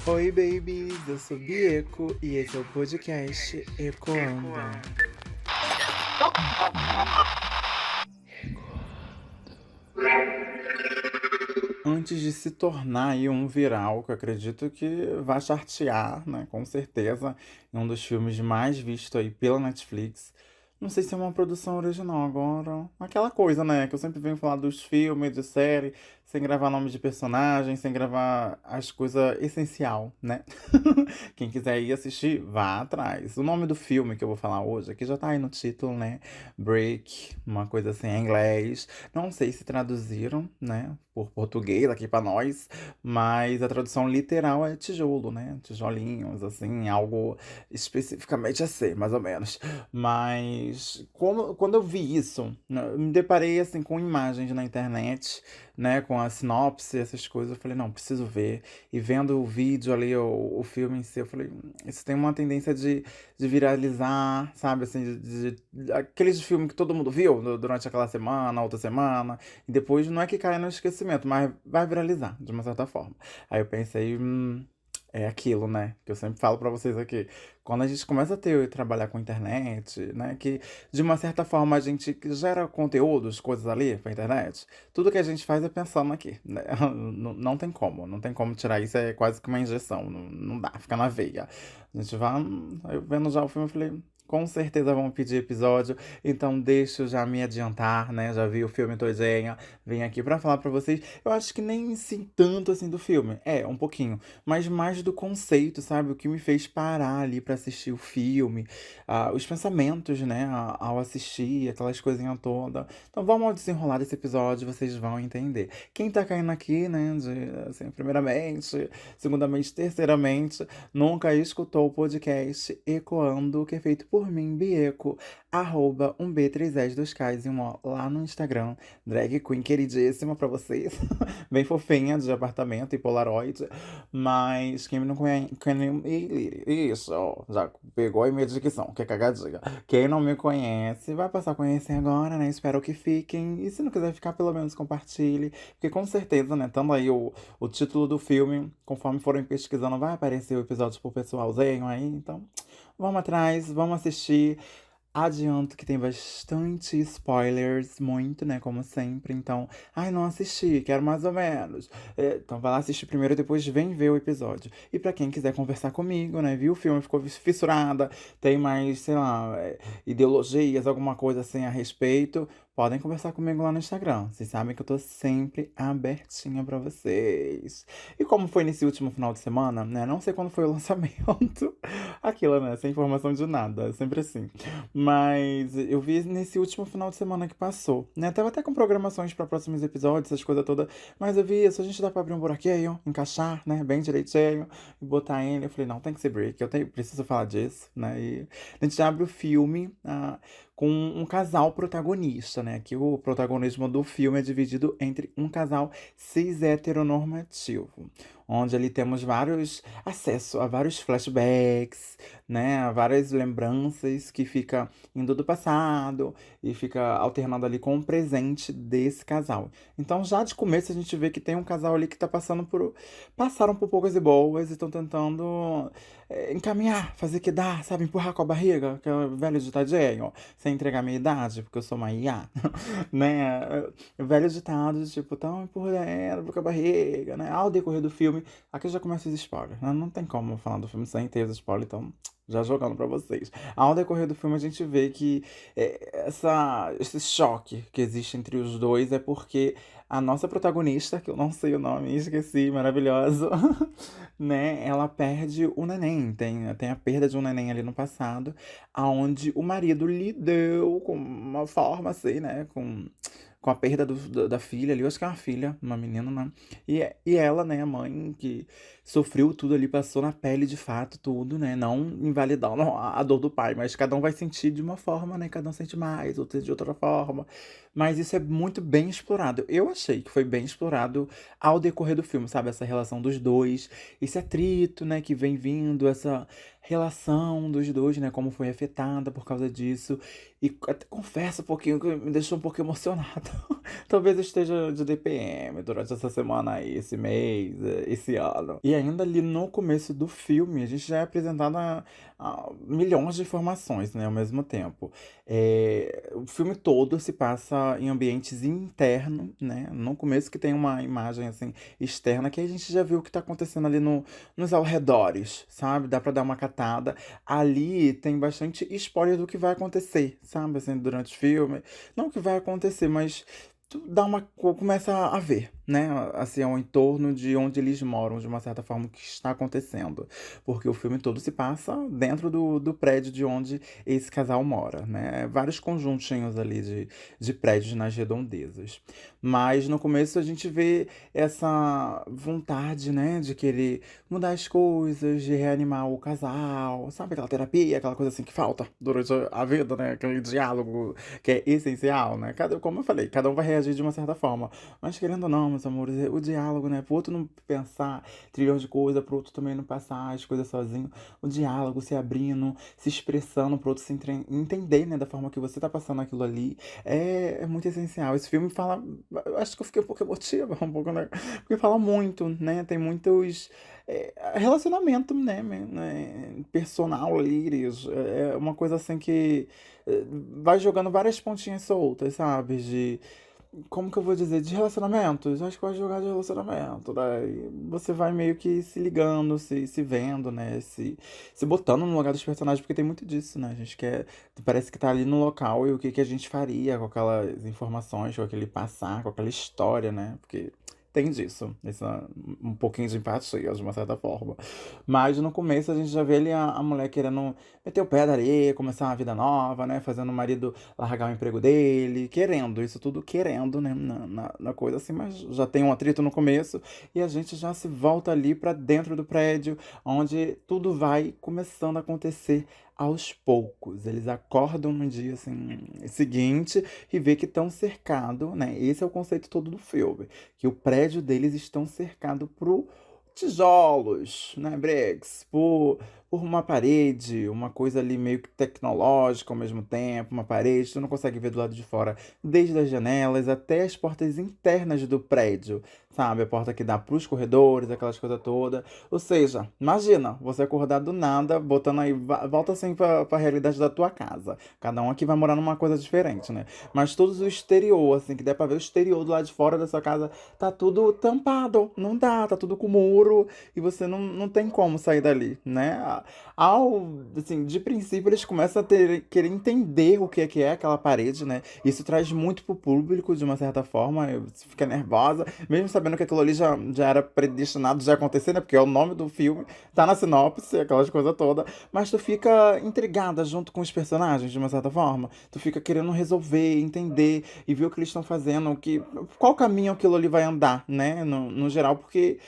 Oi, babies! Eu sou Bieco e esse é o podcast Ecoando. Antes de se tornar aí um viral, que eu acredito que vai chartear, né, com certeza, em um dos filmes mais vistos aí pela Netflix. Não sei se é uma produção original agora. Aquela coisa, né, que eu sempre venho falar dos filmes, de série, sem gravar nome de personagem, sem gravar as coisas essencial, né? Quem quiser ir assistir, vá atrás. O nome do filme que eu vou falar hoje, aqui já tá aí no título, né? Break, uma coisa assim em inglês. Não sei se traduziram, né, por português aqui pra nós, mas a tradução literal é tijolo, né? Tijolinhos, assim, algo especificamente assim, mais ou menos. Mas quando eu vi isso, né, eu me deparei assim com imagens na internet, né, com a sinopse, essas coisas, eu falei, não, preciso ver. E vendo o vídeo ali, o filme em si, eu falei, isso tem uma tendência de viralizar, sabe, assim, aqueles filmes que todo mundo viu durante aquela semana, outra semana, e depois não é que caia no esquecimento, mas vai viralizar, de uma certa forma. Aí eu pensei, é aquilo, né? Que eu sempre falo pra vocês aqui. Quando a gente começa a ter trabalhar com internet, né? Que de uma certa forma a gente gera conteúdos, coisas ali pra internet. Tudo que a gente faz é pensando aqui, né? Não tem como, não tem como tirar isso, é quase que uma injeção. Não dá, fica na veia. A gente vai. Eu vendo já o filme, eu falei. Com certeza vão pedir episódio, então deixa eu já me adiantar, né? Já vi o filme todinho, vim aqui pra falar pra vocês. Eu acho que nem sim tanto assim do filme, é, um pouquinho, mas mais do conceito, sabe? O que me fez parar ali pra assistir o filme, os pensamentos, né? Ao assistir, aquelas coisinhas todas. Então vamos ao desenrolar desse episódio, vocês vão entender. Quem tá caindo aqui, né? Assim, primeiramente, segundamente, terceiramente, nunca escutou o podcast Ecoando, que é feito por mim, Bieco, arroba 1B3S dos Kais e um O lá no Instagram. Drag queen queridíssima pra vocês. Bem fofinha, de apartamento e Polaroid. Mas quem não conhece. Isso, ó, já pegou a minha dicção, que é cagadinha. Quem não me conhece, vai passar a conhecer agora, né? Espero que fiquem. E se não quiser ficar, pelo menos compartilhe. Porque com certeza, né? Tendo aí o título do filme, conforme forem pesquisando, vai aparecer o episódio pro pessoalzinho aí. Então, vamos atrás, vamos assistir. Adianto que tem bastante spoilers, muito, né? Como sempre. Então, ai, não assisti, quero mais ou menos. Então, vai lá assistir primeiro, depois vem ver o episódio. E pra quem quiser conversar comigo, né? Viu o filme, ficou fissurada, tem mais, sei lá, ideologias, alguma coisa assim a respeito, podem conversar comigo lá no Instagram. Vocês sabem que eu tô sempre abertinha pra vocês. E como foi nesse último final de semana, né? Não sei quando foi o lançamento. Aquilo, né? Sem informação de nada, é sempre assim. Mas eu vi nesse último final de semana que passou, né? Tava até com programações para próximos episódios, essas coisas todas. Mas eu vi isso, a gente dá pra abrir um buraquinho, encaixar, né? Bem direitinho, e botar ele. Eu falei, não, tem que ser break, preciso falar disso, né? E a gente abre o filme com um casal protagonista, né? Que o protagonismo do filme é dividido entre um casal cis heteronormativo. Onde ali temos vários acesso a vários flashbacks, né? Várias lembranças que fica indo do passado e fica alternando ali com o presente desse casal. Então, já de começo, a gente vê que tem um casal ali que tá passaram por poucas e boas e estão tentando encaminhar, fazer que dá, sabe? Empurrar com a barriga, que é o velho ditadinho, sem entregar minha idade, porque eu sou uma IA, né? Velhos ditados, tipo, tão empurrando com a barriga, né? Ao decorrer do filme, aqui já começa os spoilers, né? Não tem como falar do filme sem ter os spoilers, então já jogando pra vocês. Ao decorrer do filme, a gente vê que esse choque que existe entre os dois é porque a nossa protagonista, que eu não sei o nome, esqueci, maravilhosa, né? Ela perde o neném. Tem a perda de um neném ali no passado, aonde o marido lidou com uma forma assim, né? Com a perda da filha ali, eu acho que é uma filha, uma menina, né? E ela, né, a mãe que sofreu tudo ali, passou na pele de fato tudo, né? Não invalidando a dor do pai, mas cada um vai sentir de uma forma, né? Cada um sente mais, outro sente de outra forma. Mas isso é muito bem explorado. Eu achei que foi bem explorado ao decorrer do filme, sabe? Essa relação dos dois, esse atrito, né, que vem vindo, essa relação dos dois, né, como foi afetada por causa disso. E até confesso um pouquinho que me deixou um pouco emocionado. Talvez eu esteja de DPM durante essa semana aí, esse mês, esse ano. E ainda ali no começo do filme, a gente já é apresentado a milhões de informações, né, ao mesmo tempo. O filme todo se passa em ambientes internos, né? No começo que tem uma imagem assim externa que a gente já viu o que tá acontecendo ali nos arredores, sabe? Dá pra dar uma catada. Ali tem bastante spoiler do que vai acontecer, sabe? Assim, durante o filme. Não o que vai acontecer, mas tu dá uma, começa a ver, né? Assim, ao entorno de onde eles moram, de uma certa forma, o que está acontecendo. Porque o filme todo se passa dentro do prédio de onde esse casal mora, né? Vários conjuntinhos ali de prédios nas redondezas. Mas no começo a gente vê essa vontade, né, de querer mudar as coisas, de reanimar o casal, sabe? Aquela terapia, aquela coisa assim que falta durante a vida, né? Aquele diálogo que é essencial, né? Como eu falei, cada um vai reagir de uma certa forma. Mas querendo ou não, meus amores, o diálogo, né? Pro outro não pensar trilhões de coisas, pro outro também não passar as coisas sozinho. O diálogo, se abrindo, se expressando pro outro entender, né? Da forma que você tá passando aquilo ali. É muito essencial. Esse filme fala. Eu acho que eu fiquei um pouco emotiva, um pouco, né? Porque fala muito, né? Tem muitos. Relacionamento, né, personal ali, é uma coisa assim que vai jogando várias pontinhas soltas, sabe? Como que eu vou dizer? De relacionamentos? Acho que vai jogar de relacionamento, né? E você vai meio que se ligando, se vendo, né? Se botando no lugar dos personagens, porque tem muito disso, né? A gente quer. Parece que tá ali no local e o que que a gente faria com aquelas informações, com aquele passar, com aquela história, né? Porque tem disso, um pouquinho de empatia, de uma certa forma. Mas no começo a gente já vê ali a mulher querendo meter o pé da areia, começar uma vida nova, né? Fazendo o marido largar o emprego dele, querendo, isso tudo querendo, né? Na coisa assim, mas já tem um atrito no começo e a gente já se volta ali pra dentro do prédio, onde tudo vai começando a acontecer aos poucos. Eles acordam no dia assim, seguinte e vê que estão cercados, né? Esse é o conceito todo do filme, que o prédio deles estão cercado por tijolos, né, Brex? Por uma parede, uma coisa ali meio que tecnológica ao mesmo tempo, uma parede, tu não consegue ver do lado de fora, desde as janelas até as portas internas do prédio, sabe? A porta que dá pros corredores, aquelas coisas todas. Ou seja, imagina, você acordar do nada, botando aí, volta assim pra realidade da tua casa. Cada um aqui vai morar numa coisa diferente, né? Mas todos o exterior, assim, que der pra ver o exterior do lado de fora da sua casa, tá tudo tampado. Não dá, tá tudo com muro e você não tem como sair dali, né? Assim, de princípio eles começam a querer entender o que é aquela parede, né? Isso traz muito pro público, de uma certa forma, você fica nervosa, mesmo sabendo que aquilo ali já era predestinado de acontecer, né? Porque é o nome do filme, tá na sinopse, aquelas coisas todas, mas tu fica intrigada junto com os personagens, de uma certa forma. Tu fica querendo resolver, entender e ver o que eles estão fazendo, qual caminho aquilo ali vai andar, né? No geral, porque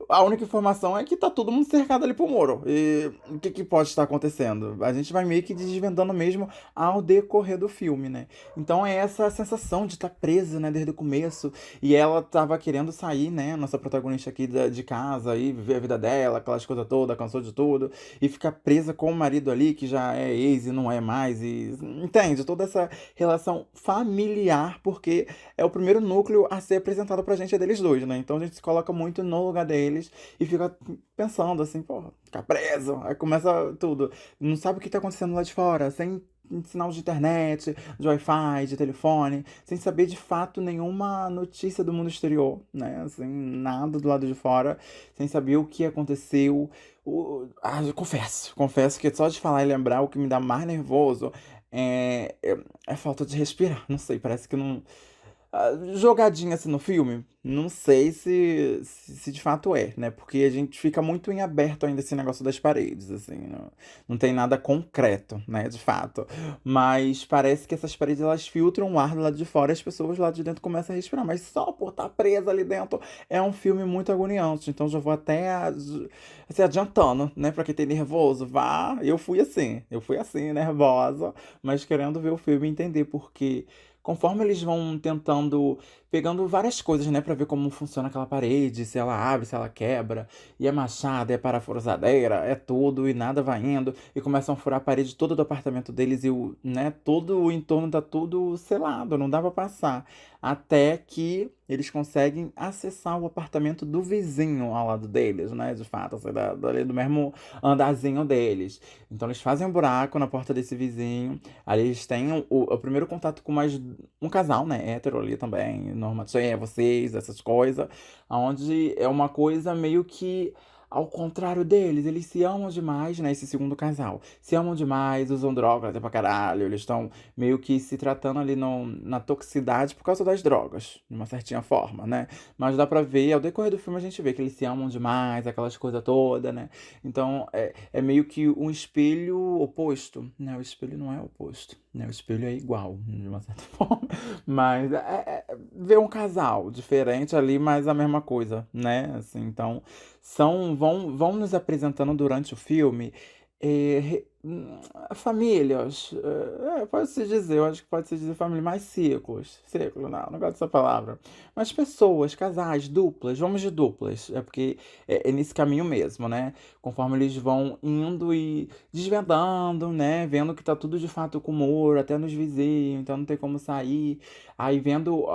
a única informação é que tá todo mundo cercado ali pro muro. E o que pode estar acontecendo? A gente vai meio que desvendando mesmo ao decorrer do filme, né? Então é essa sensação de estar presa, né, desde o começo. E ela tava querendo sair, né, nossa protagonista aqui de casa e viver a vida dela, aquelas coisas todas, cansou de tudo. E ficar presa com o marido ali, que já é ex e não é mais. E entende? Toda essa relação familiar, porque é o primeiro núcleo a ser apresentado pra gente é deles dois, né? Então a gente se coloca muito no lugar deles e fica pensando assim, porra, ficar preso. Aí começa tudo. Não sabe o que tá acontecendo lá de fora, sem sinal de internet, de Wi-Fi, de telefone, sem saber de fato nenhuma notícia do mundo exterior, né? Assim, nada do lado de fora, sem saber o que aconteceu. Eu confesso que só de falar e lembrar o que me dá mais nervoso é falta de respirar. Não sei, parece que não. Jogadinha assim no filme, não sei se de fato é, né? Porque a gente fica muito em aberto ainda esse negócio das paredes, assim, não tem nada concreto, né? De fato. Mas parece que essas paredes elas filtram o ar do lado de fora e as pessoas lá de dentro começam a respirar. Mas só por estar presa ali dentro é um filme muito agoniante. Então já vou até assim, adiantando, né? Pra quem tem nervoso, vá. Eu fui assim, nervosa, mas querendo ver o filme e entender porque conforme eles vão tentando, pegando várias coisas, né, pra ver como funciona aquela parede, se ela abre, se ela quebra, e é machado, é parafusadeira, é tudo, e nada vai indo, e começam a furar a parede toda do apartamento deles e todo o entorno tá tudo selado, não dá pra passar. Até que eles conseguem acessar o apartamento do vizinho ao lado deles, né? De fato, assim, dali do mesmo andarzinho deles. Então eles fazem um buraco na porta desse vizinho. Ali eles têm o primeiro contato com mais um casal, né? Hétero ali também. Normalmente é vocês, essas coisas. Onde é uma coisa meio que ao contrário deles, eles se amam demais, né? Esse segundo casal. Se amam demais, usam drogas até pra caralho. Eles estão meio que se tratando ali na toxicidade por causa das drogas, de uma certinha forma, né? Mas dá pra ver, ao decorrer do filme a gente vê que eles se amam demais, aquelas coisas todas, né? Então é meio que um espelho oposto, né? O espelho não é oposto, né? O espelho é igual, de uma certa forma. Mas ver um casal diferente ali, mas a mesma coisa, né? Assim, então vão nos apresentando durante o filme famílias, pode-se dizer, eu acho que pode-se dizer família, mais ciclos, não gosto dessa palavra, mas pessoas, casais, duplas, vamos de duplas, é porque é nesse caminho mesmo, né, conforme eles vão indo e desvendando, né, vendo que tá tudo de fato com muro, até nos vizinhos, então não tem como sair, aí vendo,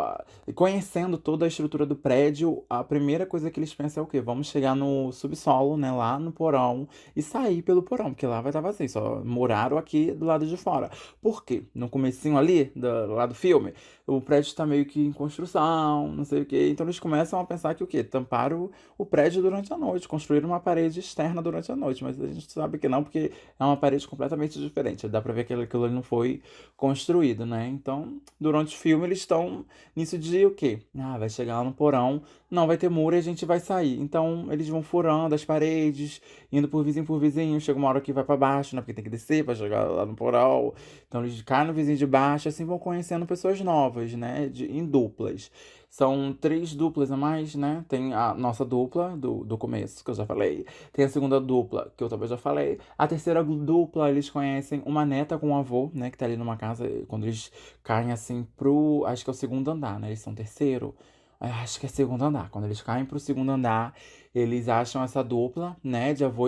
conhecendo toda a estrutura do prédio, a primeira coisa que eles pensam é o quê? Vamos chegar no subsolo, né, lá no porão, e sair pelo porão, porque lá vai estar vazio, só moraram aqui do lado de fora. Por quê? No comecinho ali, lá do filme, o prédio está meio que em construção, não sei o quê, então eles começam a pensar que o quê? Tamparam o prédio durante a noite, construíram uma parede externa durante a noite, mas a gente sabe que não, porque é uma parede completamente diferente, dá pra ver que aquilo ali não foi construído, né? Então, durante o filme eles estão nisso de o quê? Ah, vai chegar lá no porão, não vai ter muro e a gente vai sair. Então, eles vão furando as paredes, indo por vizinho, chega uma hora que vai pra baixo, né? Porque tem que descer pra chegar lá no porão. Então eles caem no vizinho de baixo, assim vão conhecendo pessoas novas, né? Em duplas. São três duplas a mais, né? Tem a nossa dupla do começo, que eu já falei. Tem a segunda dupla, que eu também já falei. A terceira dupla, eles conhecem uma neta com um avô, né? Que tá ali numa casa, quando eles caem assim pro. Acho que é o segundo andar, né? Eles são terceiro. Acho que é segundo andar. Quando eles caem pro segundo andar, eles acham essa dupla, né, de avô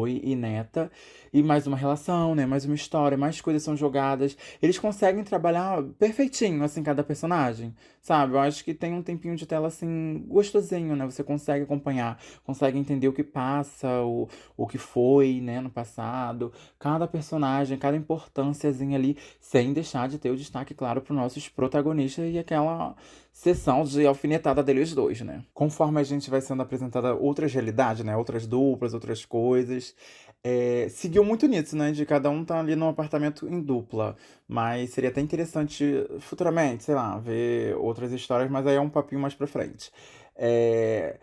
e neta, e mais uma relação, né, mais uma história, mais coisas são jogadas. Eles conseguem trabalhar perfeitinho, assim, cada personagem, sabe? Eu acho que tem um tempinho de tela, assim, gostosinho, né? Você consegue acompanhar, consegue entender o que passa, o que foi, né, no passado. Cada personagem, cada importânciazinha ali, sem deixar de ter o destaque, claro, para os nossos protagonistas e aquela sessão de alfinetada deles dois, né? Conforme a gente vai sendo apresentada outras realidades, né? Outras duplas, outras coisas. Seguiu muito nisso, né? De cada um tá ali num apartamento em dupla. Mas seria até interessante futuramente, sei lá, ver outras histórias, mas aí é um papinho mais pra frente. É,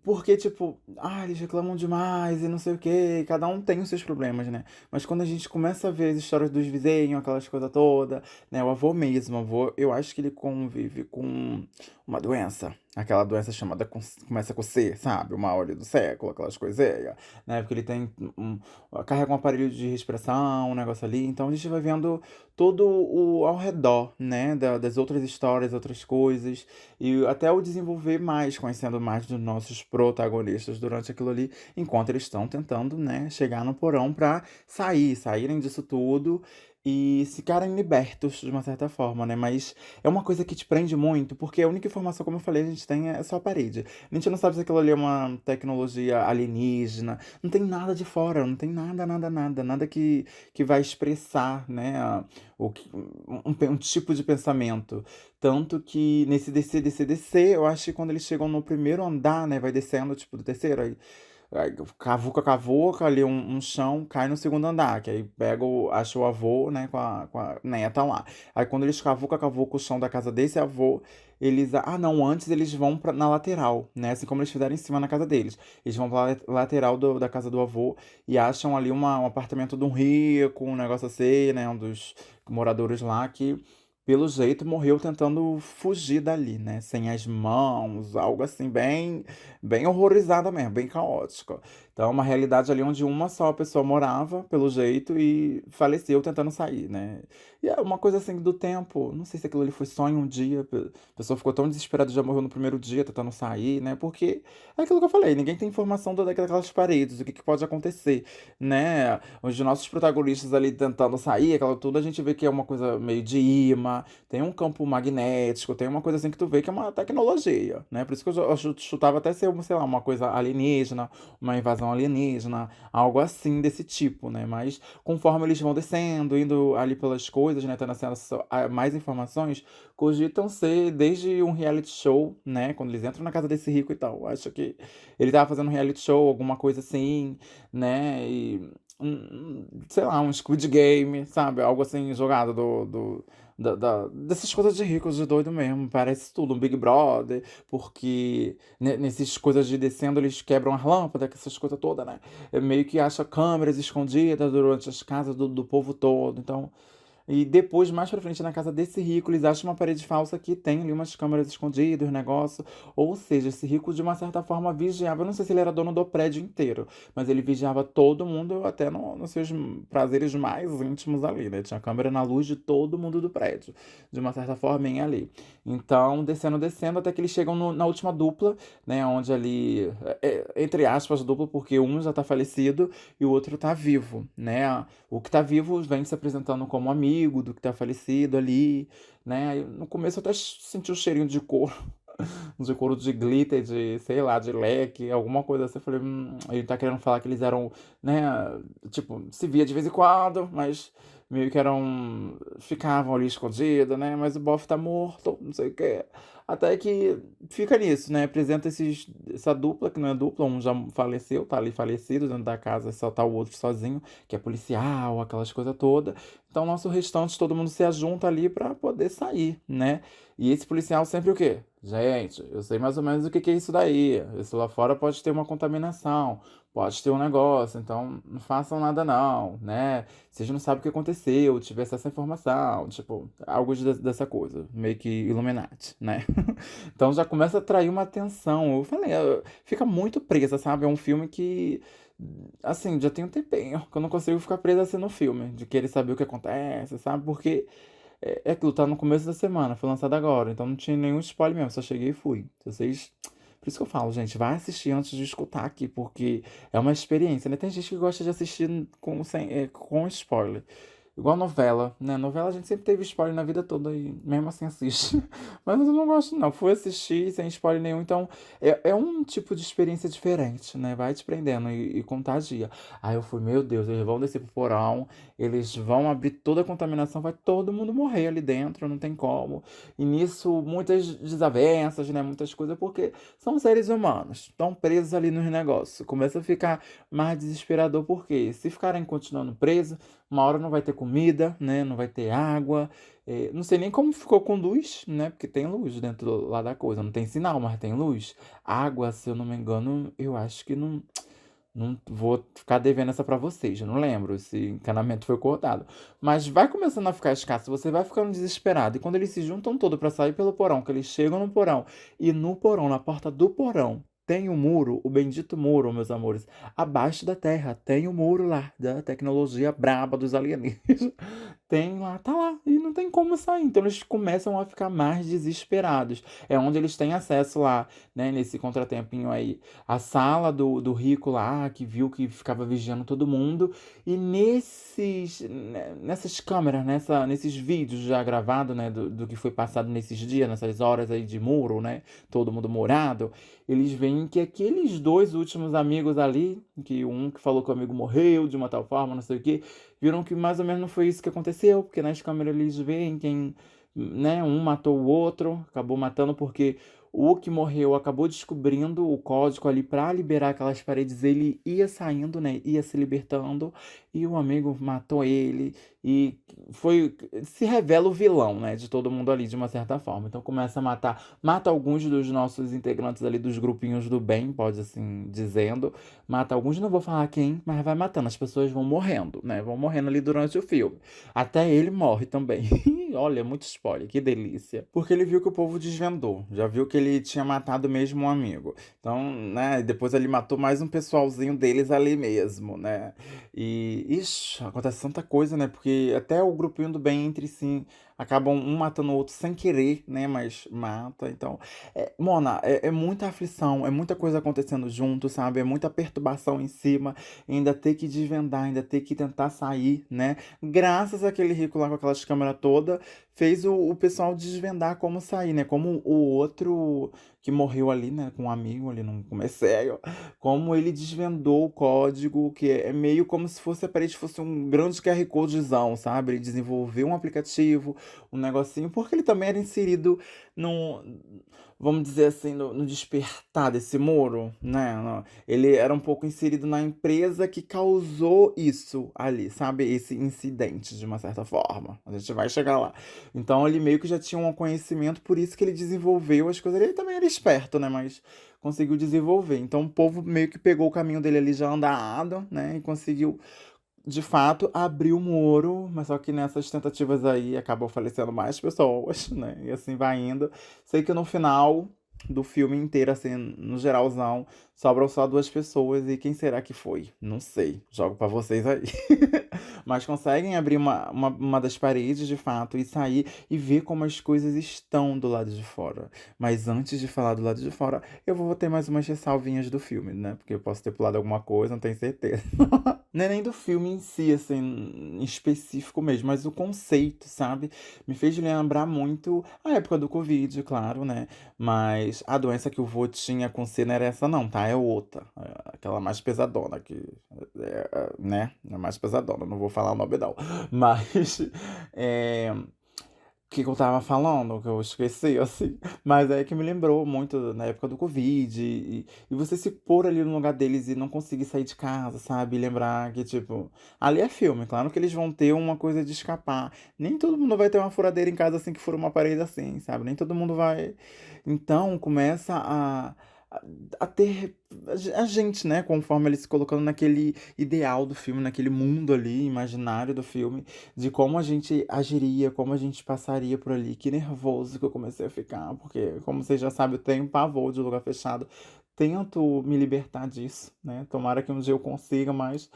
porque, tipo, eles reclamam demais e não sei o quê, cada um tem os seus problemas, né? Mas quando a gente começa a ver as histórias dos vizinhos, aquelas coisas todas, né? O avô mesmo, o avô, eu acho que ele convive com uma doença. Aquela doença chamada, começa com C, sabe? O mal ali do século, aquelas coisinhas, né? Porque ele tem carrega um aparelho de respiração, um negócio ali. Então a gente vai vendo todo o ao redor, né? Das outras histórias, outras coisas. E até o desenvolver mais, conhecendo mais dos nossos protagonistas durante aquilo ali, enquanto eles estão tentando, né? Chegar no porão pra saírem disso tudo e ficarem libertos de uma certa forma, né? Mas é uma coisa que te prende muito, porque a única informação, como eu falei, a gente tem é só a parede. A gente não sabe se aquilo ali é uma tecnologia alienígena, não tem nada de fora, não tem nada que vai expressar, né? Um tipo de pensamento. Tanto que nesse descer, eu acho que quando eles chegam no primeiro andar, né? Vai descendo, tipo, do terceiro, aí cavuca ali um chão, cai no segundo andar, que aí acha o avô, né, com a neta lá. Aí quando eles cavuca o chão da casa desse avô, não, antes eles vão na lateral, né, assim como eles fizeram em cima na casa deles. Eles vão pra lateral da casa do avô e acham ali um apartamento de um rico, um negócio assim, né, um dos moradores lá que pelo jeito morreu tentando fugir dali, né? Sem as mãos, algo assim, bem horrorizada mesmo, bem caótica. Então, é uma realidade ali onde uma só pessoa morava, pelo jeito, e faleceu tentando sair, né? E é uma coisa assim do tempo, não sei se aquilo ali foi só em um dia, a pessoa ficou tão desesperada, já morreu no primeiro dia tentando sair, né? Porque é aquilo que eu falei, ninguém tem informação daquelas paredes, o que pode acontecer, né? Os nossos protagonistas ali tentando sair, aquela tudo, a gente vê que é uma coisa meio de imã, tem um campo magnético, tem uma coisa assim que tu vê que é uma tecnologia, né? Por isso que eu chutava até ser, sei lá, uma coisa alienígena, uma invasão alienígena, algo assim desse tipo, né? Mas conforme eles vão descendo, indo ali pelas coisas, né? Tendo acesso a mais informações, cogitam ser desde um reality show, né? Quando eles entram na casa desse rico e tal. Acho que ele tava fazendo um reality show, alguma coisa assim, né? E sei lá, um Squid Game, sabe? Algo assim jogado dessas coisas de ricos, de doido mesmo. Parece tudo, um Big Brother, porque nessas coisas de descendo eles quebram as lâmpadas, que essas coisas todas, né? É meio que acha câmeras escondidas durante as casas do povo todo. Então, e depois, mais pra frente, na casa desse rico, eles acham uma parede falsa que tem ali umas câmeras escondidas, um negócio. Ou seja, esse rico, de uma certa forma, vigiava. Eu não sei se ele era dono do prédio inteiro, mas ele vigiava todo mundo, até nos seus prazeres mais íntimos ali, né? Tinha câmera na luz de todo mundo do prédio, de uma certa forminha ali. Então, descendo, descendo, até que eles chegam na última dupla, né? Onde ali, entre aspas, dupla, porque um já tá falecido e o outro tá vivo, né? O que tá vivo vem se apresentando como amigo do que tá falecido ali, né? Aí, no começo eu até senti o cheirinho de couro de glitter, de, sei lá, de leque, alguma coisa assim. Eu falei, ele tá querendo falar que eles eram, né? Tipo, se via de vez em quando, mas meio que eram. Ficavam ali escondidos, né? Mas o bofe tá morto, não sei o quê. Até que fica nisso, né? Apresenta essa dupla, que não é dupla, um já faleceu, tá ali falecido dentro da casa, só tá o outro sozinho, que é policial, aquelas coisas todas. Então, nosso restante, todo mundo se ajunta ali pra poder sair, né? E esse policial sempre o quê? Gente, eu sei mais ou menos o que é isso daí. Isso lá fora pode ter uma contaminação, pode ter um negócio, então não façam nada não, né? Vocês não sabem o que aconteceu, tivesse essa informação, tipo, algo dessa coisa, meio que Illuminati, né? Então já começa a atrair uma atenção. Eu falei, fica muito presa, sabe? É um filme que, assim, já tem um tempinho que eu não consigo ficar presa assim no filme, de querer saber o que acontece, sabe? Porque é aquilo, tá no começo da semana, foi lançado agora, então não tinha nenhum spoiler mesmo, só cheguei e fui. Se vocês. Por isso que eu falo, gente, vai assistir antes de escutar aqui, porque é uma experiência, né? Tem gente que gosta de assistir com spoiler. Igual novela, né? Novela a gente sempre teve spoiler na vida toda e mesmo assim assiste. Mas eu não gosto, não. Fui assistir sem spoiler nenhum, então é um tipo de experiência diferente, né? Vai te prendendo e contagia. Aí eu fui, meu Deus, eles vão descer pro porão, eles vão abrir toda a contaminação, vai todo mundo morrer ali dentro, não tem como. E nisso, muitas desavenças, né? Muitas coisas, porque são seres humanos, estão presos ali nos negócios. Começa a ficar mais desesperador, porque se ficarem continuando presos, uma hora não vai ter comida, né? Não vai ter água. Não sei nem como ficou com luz, né? Porque tem luz dentro lá da coisa. Não tem sinal, mas tem luz. Água, se eu não me engano, eu acho que não. Não vou ficar devendo essa pra vocês. Eu não lembro se encanamento foi cortado. Mas vai começando a ficar escasso, você vai ficando desesperado. E quando eles se juntam todo pra sair pelo porão, que eles chegam no porão, e no porão, na porta do porão, tem o muro, o bendito muro, meus amores. Abaixo da terra tem o muro lá, da tecnologia braba dos alienígenas. Tem lá, tá lá, e não tem como sair. Então eles começam a ficar mais desesperados. É onde eles têm acesso lá, né, nesse contratempinho aí, a sala do rico lá, que viu que ficava vigiando todo mundo. E nessas câmeras, nesses vídeos já gravados, né, do que foi passado nesses dias, nessas horas aí de muro, né, todo mundo morado, eles veem que aqueles dois últimos amigos ali, que um que falou que o amigo morreu de uma tal forma, não sei o quê, viram que mais ou menos não foi isso que aconteceu, porque nas câmeras eles veem quem, né, um matou o outro, acabou matando porque O que morreu acabou descobrindo o código ali pra liberar aquelas paredes, ele ia saindo, né, ia se libertando, e o amigo matou ele, e se revela o vilão, né, de todo mundo ali, de uma certa forma. Então começa a mata alguns dos nossos integrantes ali dos grupinhos do bem, pode assim dizendo, mata alguns, não vou falar quem, mas vai matando, as pessoas vão morrendo, né, vão morrendo ali durante o filme. Até ele morre também. Olha, muito spoiler, que delícia. Porque ele viu que o povo desvendou, já viu que ele tinha matado mesmo um amigo. Então, né, depois ele matou mais um pessoalzinho deles ali mesmo, né? E, ixi, acontece tanta coisa, né? Porque até o grupinho do bem entre si acabam um matando o outro sem querer, né? Mas mata. Então, Mona, é muita aflição, é muita coisa acontecendo junto, sabe? É muita perturbação em cima, ainda ter que desvendar, ainda ter que tentar sair, né? Graças àquele rico lá com aquelas câmeras todas, fez o pessoal desvendar como sair, né? Como o outro que morreu ali, né? Com um amigo ali no comercial, como ele desvendou o código, que é meio como se fosse a parede fosse um grande QR Codezão, sabe? Ele desenvolveu um aplicativo, um negocinho, porque ele também era inserido no, vamos dizer assim, no despertar desse muro, né? Ele era um pouco inserido na empresa que causou isso ali, sabe? Esse incidente, de uma certa forma. A gente vai chegar lá. Então ele meio que já tinha um conhecimento, por isso que ele desenvolveu as coisas. Ele também era esperto, né? Mas conseguiu desenvolver. Então o povo meio que pegou o caminho dele ali já andado, né? E conseguiu, de fato, abrir o muro. Mas só que nessas tentativas aí acabou falecendo mais pessoas, né? E assim vai indo. Sei que no final do filme inteiro, assim, no geralzão, sobram só duas pessoas. E quem será que foi? Não sei. Jogo pra vocês aí. Mas conseguem abrir uma das paredes de fato e sair e ver como as coisas estão do lado de fora. Mas antes de falar do lado de fora, eu vou ter mais umas ressalvinhas do filme, né? Porque eu posso ter pulado alguma coisa, não tenho certeza. Não é nem do filme em si, assim, em específico mesmo, mas o conceito, sabe? Me fez lembrar muito a época do Covid, claro, né? Mas a doença que o vô tinha com C não era essa, não, tá? É outra. É aquela mais pesadona, que, né? É mais pesadona, não vou falar o nome, não. Mas, é, que eu tava falando, que eu esqueci, assim. Mas é que me lembrou muito na época do Covid. E você se pôr ali no lugar deles e não conseguir sair de casa, sabe? E lembrar que, tipo, ali é filme, claro que eles vão ter uma coisa de escapar. Nem todo mundo vai ter uma furadeira em casa assim que fura uma parede assim, sabe? Nem todo mundo vai. Então começa a, a ter a gente, né? Conforme eles se colocando naquele ideal do filme, naquele mundo ali, imaginário do filme de como a gente agiria, como a gente passaria por ali. Que nervoso que eu comecei a ficar, porque, como vocês já sabem, eu tenho pavor de lugar fechado. Tento me libertar disso, né? Tomara que um dia eu consiga, mas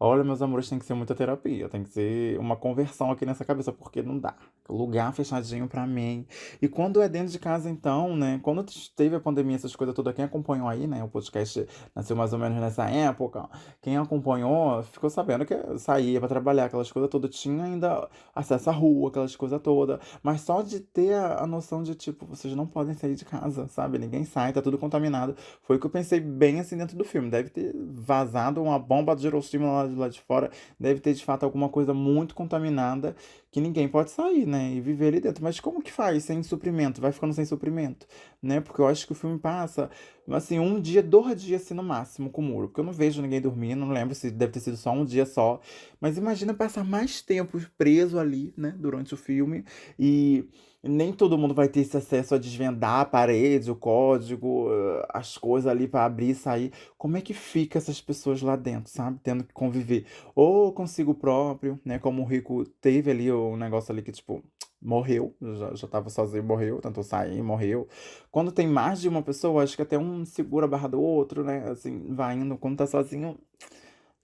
olha, meus amores, tem que ser muita terapia, tem que ser uma conversão aqui nessa cabeça, porque não dá. Lugar fechadinho pra mim. E quando é dentro de casa, então, né? Quando teve a pandemia, essas coisas todas, quem acompanhou aí, né? O podcast nasceu mais ou menos nessa época. Quem acompanhou ficou sabendo que eu saía pra trabalhar, aquelas coisas todas. Tinha ainda acesso à rua, aquelas coisas todas. Mas só de ter a noção de, tipo, vocês não podem sair de casa, sabe? Ninguém sai, tá tudo contaminado. Foi o que eu pensei bem assim dentro do filme. Deve ter vazado uma bomba de Hiroshima lá de lá de fora. Deve ter de fato alguma coisa muito contaminada que ninguém pode sair, né? E viver ali dentro. Mas como que faz sem suprimento? Vai ficando sem suprimento, né? Porque eu acho que o filme passa, assim, um dia, 2 dias assim no máximo com o muro. Porque eu não vejo ninguém dormindo, não lembro se deve ter sido só um dia só. Mas imagina passar mais tempo preso ali, né? Durante o filme. E nem todo mundo vai ter esse acesso a desvendar a parede, o código, as coisas ali pra abrir e sair. Como é que fica essas pessoas lá dentro, sabe? Tendo que conviver ou consigo próprio, né? Como o Rico teve ali o negócio ali que, tipo, morreu, já tava sozinho, morreu, tentou sair, morreu. Quando tem mais de uma pessoa, acho que até um segura a barra do outro, né? Assim, vai indo. Quando tá sozinho,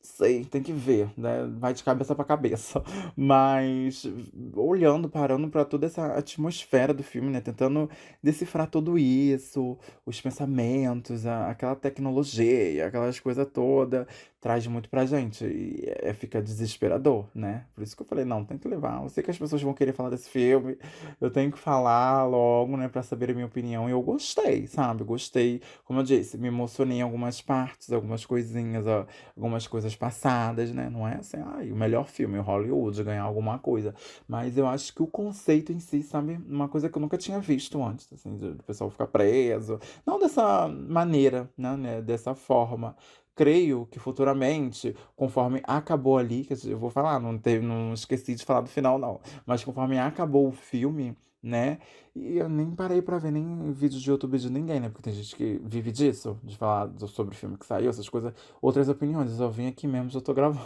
sei, tem que ver, né? Vai de cabeça pra cabeça. Mas olhando, parando pra toda essa atmosfera do filme, né? Tentando decifrar tudo isso, os pensamentos, aquela tecnologia, aquelas coisas todas. traz muito pra gente. E fica desesperador, né? Por isso que eu falei, não, tem que levar. Eu sei que as pessoas vão querer falar desse filme. Eu tenho que falar logo, né, pra saber a minha opinião. E eu gostei, sabe? Gostei. Como eu disse, me emocionei em algumas partes, algumas coisinhas, ó, algumas coisas passadas, né? Não é assim, ai, o melhor filme, Hollywood, ganhar alguma coisa. Mas eu acho que o conceito em si, sabe? Uma coisa que eu nunca tinha visto antes, assim, do pessoal ficar preso. Não dessa maneira, né? Dessa forma. Creio que futuramente, conforme acabou ali, que eu vou falar, não esqueci de falar do final, não. Mas conforme acabou o filme, né? E eu nem parei pra ver nem vídeos de YouTube de ninguém, né? Porque tem gente que vive disso, de falar sobre o filme que saiu, essas coisas, outras opiniões. Eu só vim aqui mesmo, já tô gravando.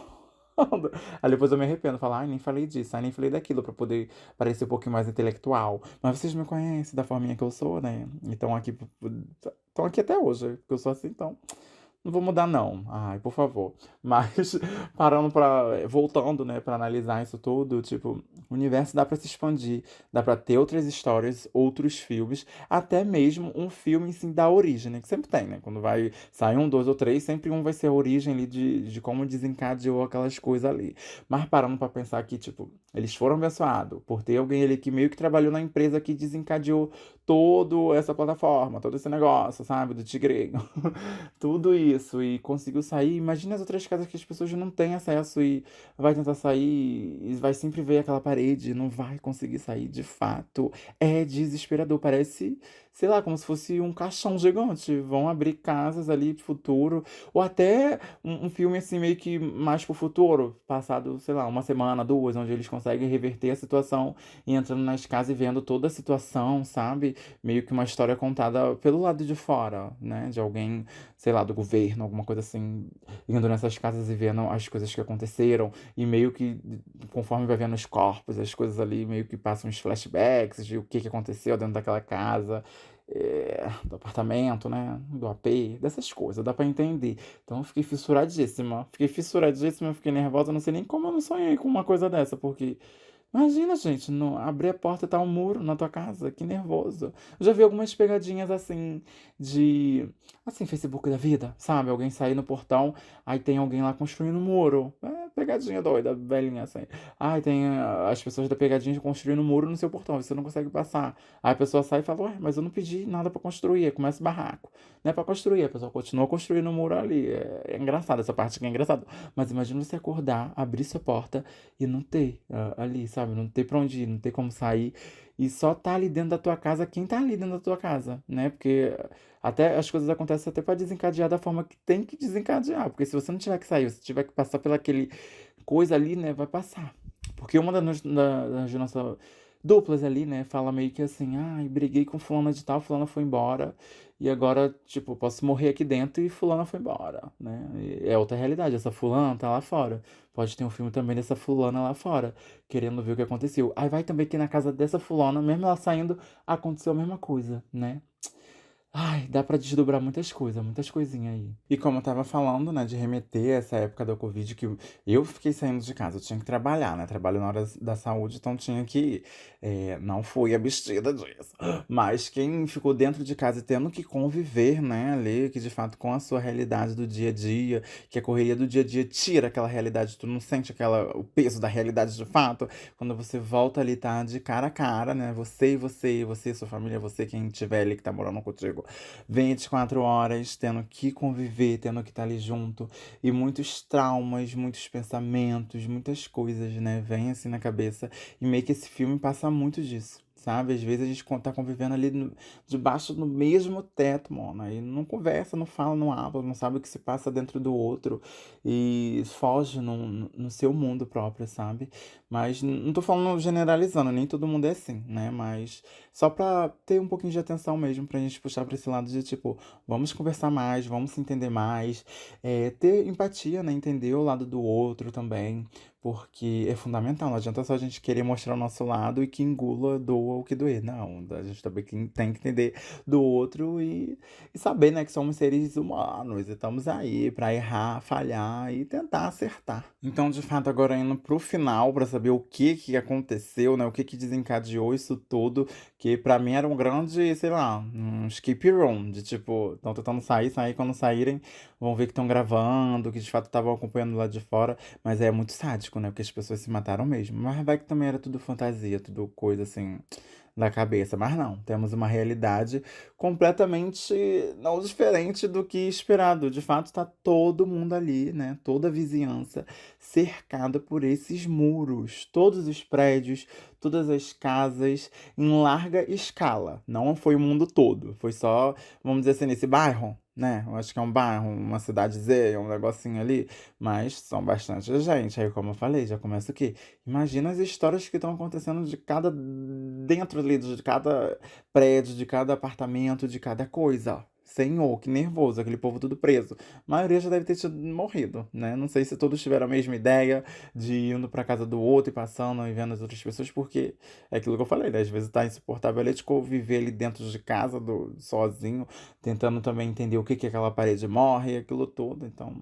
Aí depois eu me arrependo, falar, ai, nem falei disso, ai, nem falei daquilo, pra poder parecer um pouquinho mais intelectual. Mas vocês me conhecem da forminha que eu sou, né? Então aqui, estão aqui até hoje, porque eu sou assim, então. Não vou mudar, não. Ai, por favor. Mas, voltando, né, pra analisar isso tudo, tipo, o universo dá pra se expandir, dá pra ter outras histórias, outros filmes, até mesmo um filme, assim, da origem, né, que sempre tem, né, quando vai sair um, dois ou três, sempre um vai ser a origem ali de como desencadeou aquelas coisas ali. Mas parando pra pensar que, tipo, eles foram abençoados por ter alguém ali que meio que trabalhou na empresa que desencadeou toda essa plataforma, todo esse negócio, sabe, do tigrinho. Tudo isso e conseguiu sair. Imagina as outras casas que as pessoas não têm acesso e vai tentar sair e vai sempre ver aquela parede, não vai conseguir sair de fato. É desesperador, parece, sei lá, como se fosse um caixão gigante. Vão abrir casas ali pro futuro, ou até um filme assim meio que mais pro futuro, passado, sei lá, uma semana, duas, onde eles conseguem reverter a situação e entrando nas casas e vendo toda a situação, sabe? Meio que uma história contada pelo lado de fora, né? De alguém, sei lá, do governo, alguma coisa assim, indo nessas casas e vendo as coisas que aconteceram, e meio que, conforme vai vendo os corpos, as coisas ali, meio que passam uns flashbacks de o que que aconteceu dentro daquela casa, do apartamento, né, do AP, dessas coisas, dá pra entender. Então eu fiquei fissuradíssima, fiquei nervosa, não sei nem como eu não sonhei com uma coisa dessa, porque imagina, gente, abrir a porta e tá um muro na tua casa, que nervoso. Eu já vi algumas pegadinhas assim, de. Assim, Facebook da vida, sabe? Alguém sair no portão, aí tem alguém lá construindo um muro. É, pegadinha doida, velhinha assim. Aí tem as pessoas da pegadinha construindo um muro no seu portão, você não consegue passar. Aí a pessoa sai e fala, ué, mas eu não pedi nada pra construir, aí começa o barraco. Não é pra construir, a pessoa continua construindo o muro ali. É engraçado, essa parte aqui é engraçada. Mas imagina você acordar, abrir sua porta e não ter ali, sabe? Não ter pra onde ir, não ter como sair. E só tá ali dentro da tua casa quem tá ali dentro da tua casa, né? Porque até as coisas acontecem até pra desencadear da forma que tem que desencadear. Porque se você não tiver que sair, se tiver que passar pela aquele coisa ali, né? Vai passar. Porque uma das nossas duplas ali, né? Fala meio que assim, ai, briguei com fulana de tal, fulana foi embora. E agora, tipo, posso morrer aqui dentro e fulana foi embora, né? E é outra realidade, essa fulana tá lá fora. Pode ter um filme também dessa fulana lá fora, querendo ver o que aconteceu. Aí vai também que na casa dessa fulana, mesmo ela saindo, aconteceu a mesma coisa, né? Ai, dá pra desdobrar muitas coisas, muitas coisinhas aí. E como eu tava falando, né, de remeter a essa época da Covid, que eu fiquei saindo de casa, eu tinha que trabalhar, né? Trabalho na hora da saúde, então tinha que ir. Não fui abstida disso. Mas quem ficou dentro de casa e tendo que conviver, né, ali, que de fato com a sua realidade do dia a dia, que a correria do dia a dia tira aquela realidade, tu não sente o peso da realidade de fato. Quando você volta ali, tá de cara a cara, né? Você, sua família, você, quem tiver ali que tá morando contigo. 24 horas tendo que conviver, tendo que estar ali junto. E muitos traumas, muitos pensamentos, muitas coisas, né? Vêm assim na cabeça. E meio que esse filme passa muito disso. Sabe? Às vezes a gente tá convivendo ali debaixo do mesmo teto, mano. Aí não conversa, não fala, não habla, não sabe o que se passa dentro do outro. E foge no seu mundo próprio, sabe? Mas não tô falando generalizando, nem todo mundo é assim, né? Mas só pra ter um pouquinho de atenção mesmo, pra gente puxar pra esse lado de tipo, vamos conversar mais, vamos se entender mais, ter empatia, né? Entender o lado do outro também. porque é fundamental. Não adianta só a gente querer mostrar o nosso lado e que engula, doa o que doer. Não, a gente também tem que entender do outro e saber, né, que somos seres humanos e estamos aí para errar, falhar e tentar acertar. Então, de fato, agora indo pro final para saber o que que aconteceu, né, o que que desencadeou isso tudo, que pra mim era um grande, sei lá, um skip room, de tipo, estão tentando sair, quando saírem vão ver que estão gravando, que de fato estavam acompanhando lá de fora, mas é muito sádico, né, porque as pessoas se mataram mesmo. Mas vai que também era tudo fantasia, tudo coisa assim da cabeça, mas não, temos uma realidade completamente não diferente do que esperado. De fato, está todo mundo ali, né? Toda a vizinhança cercada por esses muros, todos os prédios, todas as casas em larga escala. Não foi o mundo todo, foi só, vamos dizer assim, nesse bairro, né? Eu acho que é um bairro, uma cidadezinha, um negocinho ali, mas são bastante gente. Aí, como eu falei, já começa o quê? Imagina as histórias que estão acontecendo de cada dentro ali de cada prédio, de cada apartamento, de cada coisa. Senhor, que nervoso, aquele povo tudo preso. A maioria já deve ter morrido, né? Não sei se todos tiveram a mesma ideia de ir indo pra casa do outro e passando e vendo as outras pessoas, porque é aquilo que eu falei, né? Às vezes tá insuportável ali de viver ali dentro de casa, sozinho, tentando também entender o que que aquela parede morre e aquilo tudo. Então,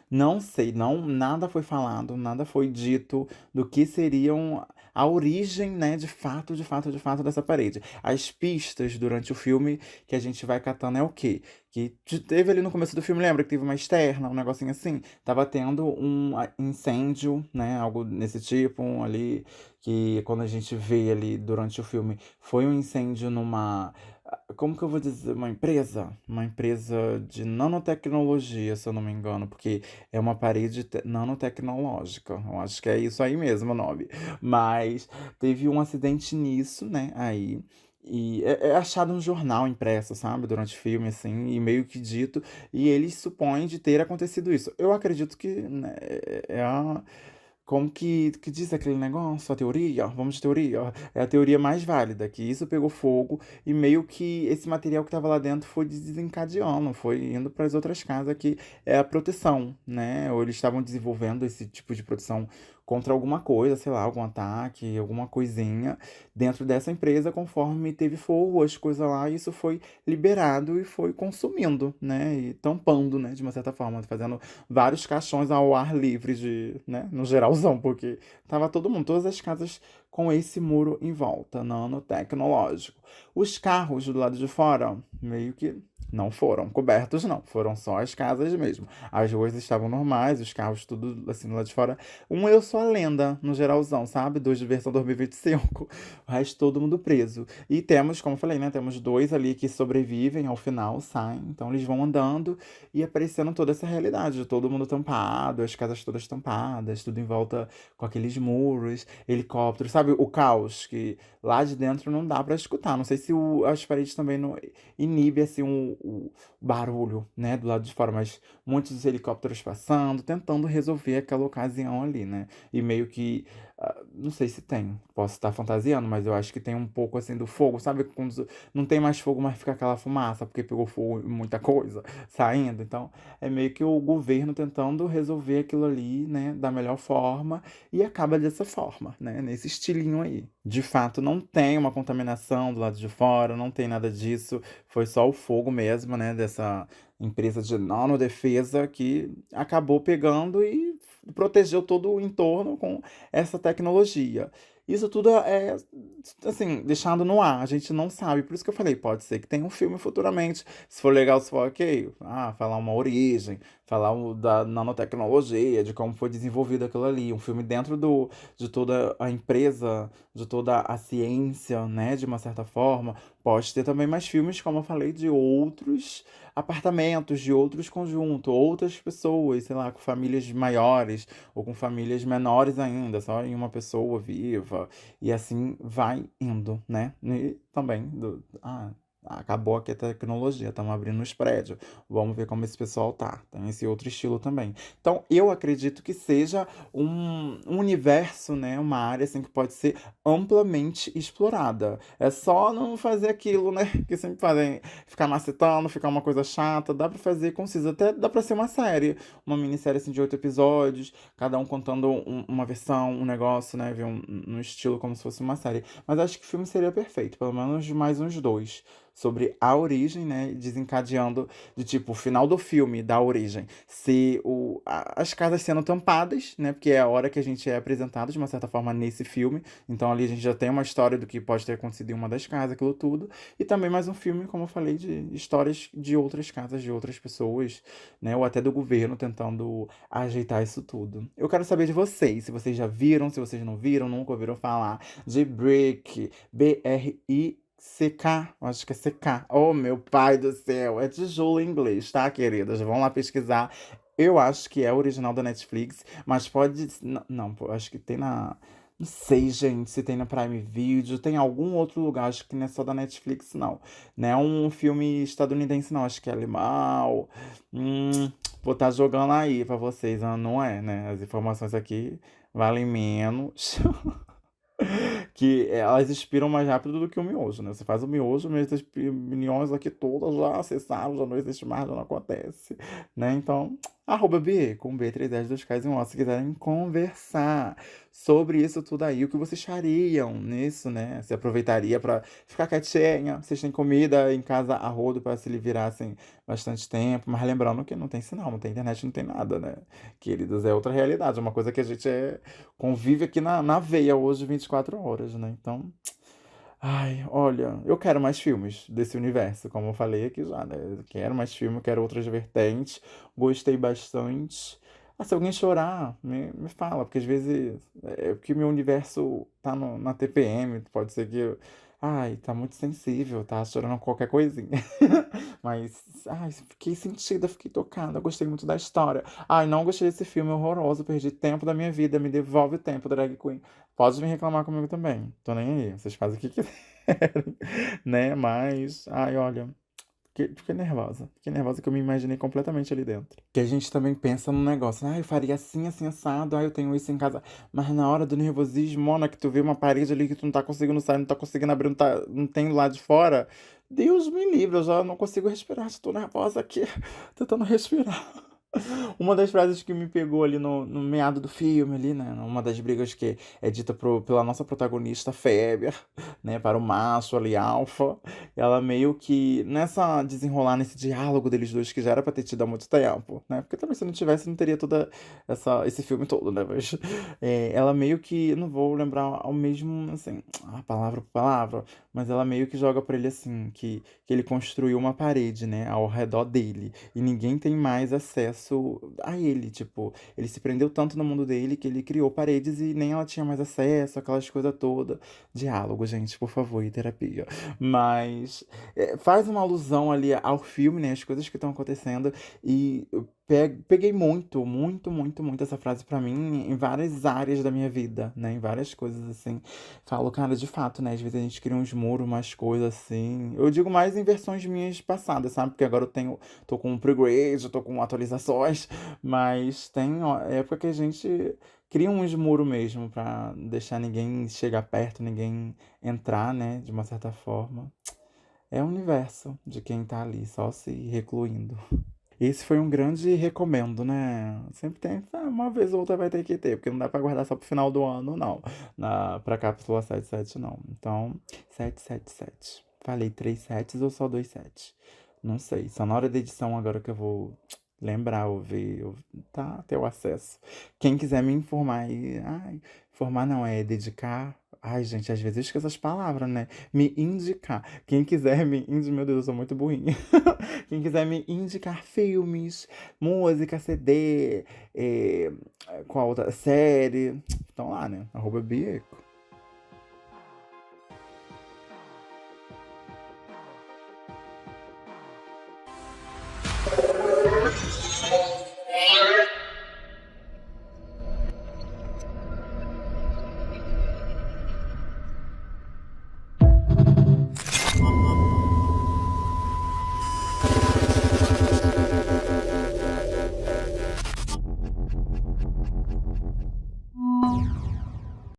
não sei, não, nada foi falado, nada foi dito do que seriam a origem, né, de fato dessa parede. As pistas durante o filme que a gente vai catando é o quê? Que teve ali no começo do filme, lembra que teve uma externa, um negocinho assim? Tava tendo um incêndio, né, algo nesse tipo, ali, que quando a gente vê ali durante o filme, foi um incêndio numa como que eu vou dizer? Uma empresa de nanotecnologia, se eu não me engano, porque é uma parede nanotecnológica. Eu acho que é isso aí mesmo o nome. Mas teve um acidente nisso, né? Aí. E é achado um jornal impresso, sabe? Durante o filme, assim, e meio que dito. E eles supõem de ter acontecido isso. Eu acredito que, né, é a como que diz aquele negócio? A teoria? Vamos de teoria? É a teoria mais válida, que isso pegou fogo e meio que esse material que estava lá dentro foi desencadeando, foi indo para as outras casas, que é a proteção, né? Ou eles estavam desenvolvendo esse tipo de proteção contra alguma coisa, sei lá, algum ataque, alguma coisinha dentro dessa empresa, conforme teve fogo, as coisas lá, e isso foi liberado e foi consumindo, né? E tampando, né? De uma certa forma, fazendo vários caixões ao ar livre né, no geralzão, porque tava todo mundo, todas as casas com esse muro em volta, nanotecnológico. Os carros do lado de fora, meio que não foram cobertos, não. Foram só as casas mesmo. As ruas estavam normais, os carros tudo assim do lado de fora. Um Eu Sou a Lenda, no geralzão, sabe? Dois de versão 2025. O resto todo mundo preso. E temos, como eu falei, né? Temos dois ali que sobrevivem ao final, saem. Então eles vão andando e aparecendo toda essa realidade, todo mundo tampado, as casas todas tampadas, tudo em volta com aqueles muros, helicópteros, sabe? O caos que lá de dentro não dá pra escutar. Não sei se as paredes também não inibe assim o barulho, né, do lado de fora, mas muitos helicópteros passando, tentando resolver aquela ocasião ali, né? E meio que não sei se tem, posso estar fantasiando, mas eu acho que tem um pouco assim do fogo, sabe? Quando não tem mais fogo, mas fica aquela fumaça, porque pegou fogo em muita coisa saindo. Então, é meio que o governo tentando resolver aquilo ali, né, da melhor forma e acaba dessa forma, né, nesse estilinho aí. De fato, não tem uma contaminação do lado de fora, não tem nada disso. Foi só o fogo mesmo, né, dessa empresa de nanodefesa que acabou pegando e protegeu todo o entorno com essa tecnologia. Isso tudo é, assim, deixado no ar, a gente não sabe. Por isso que eu falei, pode ser que tenha um filme futuramente. Se for legal, se for ok, falar uma origem, falar da nanotecnologia, de como foi desenvolvido aquilo ali. Um filme dentro de toda a empresa, de toda a ciência, né, de uma certa forma. Pode ter também mais filmes, como eu falei, de outros apartamentos, de outros conjuntos, outras pessoas, sei lá, com famílias maiores ou com famílias menores ainda, só em uma pessoa viva. E assim vai indo, né? E também acabou aqui a tecnologia, estamos abrindo os prédios, vamos ver como esse pessoal tá. Tem esse outro estilo também. Então, eu acredito que seja um universo, né, uma área assim que pode ser amplamente explorada. É só não fazer aquilo, né, que sempre fazem, ficar macetando, ficar uma coisa chata, dá pra fazer conciso, até dá pra ser uma minissérie assim de 8 episódios, cada um contando uma versão, um negócio, né, ver um estilo como se fosse uma série. Mas acho que o filme seria perfeito, pelo menos mais uns dois. Sobre a origem, né? Desencadeando de tipo, o final do filme, da origem, se as casas sendo tampadas, né? Porque é a hora que a gente é apresentado de uma certa forma nesse filme. Então ali a gente já tem uma história do que pode ter acontecido em uma das casas, aquilo tudo. E também mais um filme, como eu falei, de histórias de outras casas, de outras pessoas, né? Ou até do governo tentando ajeitar isso tudo. Eu quero saber de vocês, se vocês já viram, se vocês não viram, nunca ouviram falar de Brick, BRICK, acho que é CK. Oh, meu pai do céu, é tijolo em inglês, tá, queridas? Vão lá pesquisar. Eu acho que é original da Netflix, mas pode. Não, pô, acho que tem na. Não sei, gente, se tem na Prime Video, tem algum outro lugar, acho que não é só da Netflix, não. Não é um filme estadunidense, não, acho que é alemão. Vou estar jogando aí pra vocês, não é, né? As informações aqui valem menos. Que elas expiram mais rápido do que o miojo, né? Você faz o miojo, mas as opiniões aqui todas já acessaram, já não existe mais, já não acontece, né? Então, arroba B, com B, 3 S, 2 Ks e um O, se quiserem conversar sobre isso tudo aí, o que vocês fariam nisso, né? Se aproveitaria pra ficar quietinha, vocês têm comida em casa a rodo pra se virassem bastante tempo, mas lembrando que não tem sinal, não tem internet, não tem nada, né? Queridos, é outra realidade, é uma coisa que a gente convive aqui na veia hoje 24 horas, né? Então, ai, olha, eu quero mais filmes desse universo, como eu falei aqui já, né? Eu quero mais filme, quero outras vertentes, gostei bastante. Ah, se alguém chorar, me fala, porque às vezes é porque meu universo tá na TPM, pode ser que. Ai, tá muito sensível, tá chorando qualquer coisinha. Mas, ai, fiquei sentida, fiquei tocada, gostei muito da história. Ai, não gostei desse filme horroroso, perdi tempo da minha vida, me devolve o tempo, drag queen. Pode vir reclamar comigo também, tô nem aí, vocês fazem o que quiserem, né? Mas, ai, olha, fiquei nervosa que eu me imaginei completamente ali dentro. Que a gente também pensa no negócio, ai, eu faria assim, assim, assado, ai, eu tenho isso em casa. Mas na hora do nervosismo, mona, que tu vê uma parede ali que tu não tá conseguindo sair, não tá conseguindo abrir, não tem lá de fora. Deus me livre, eu já não consigo respirar, estou nervosa aqui, tentando respirar. Uma das frases que me pegou ali no meado do filme, ali, né? Uma das brigas que é dita pela nossa protagonista, Feber, né? Para o macho ali, Alpha. Ela meio que, nessa desenrolar nesse diálogo deles dois, que já era pra ter tido há muito tempo, né? Porque também se não tivesse, não teria toda esse filme todo, né? Mas ela meio que, não vou lembrar ao mesmo, assim, a palavra por palavra, mas ela meio que joga pra ele assim, que ele construiu uma parede, né? Ao redor dele e ninguém tem mais acesso a ele, tipo, ele se prendeu tanto no mundo dele que ele criou paredes e nem ela tinha mais acesso, aquelas coisas todas. Diálogo, gente, por favor, e terapia. Mas faz uma alusão ali ao filme, né, as coisas que estão acontecendo e eu peguei muito, muito, muito, muito essa frase pra mim em várias áreas da minha vida, né, em várias coisas assim. Falo, cara, de fato, né, às vezes a gente cria uns muros, umas coisas assim. Eu digo mais em versões minhas passadas, sabe? Porque agora tô com upgrade, tô com atualizações, mas tem época que a gente cria um muro mesmo pra deixar ninguém chegar perto, ninguém entrar, né, de uma certa forma. É o universo de quem tá ali, só se recluindo. Esse foi um grande recomendo, né? Sempre tem, uma vez ou outra vai ter que ter, porque não dá pra guardar só pro final do ano, não. Pra cápsula 77 não. Então, 777. Falei 3 sets ou só 2 sets? Não sei. Só na hora da edição agora que eu vou lembrar, ouvir, tá? Ter o acesso. Quem quiser me informar aí. Ai, informar não, é dedicar. Ai, gente, às vezes eu esqueço as palavras, né? Me indicar. Quem quiser me indicar. Meu Deus, eu sou muito burrinha. Quem quiser me indicar filmes, música, CD, qual outra série. Estão lá, né? @Bieco.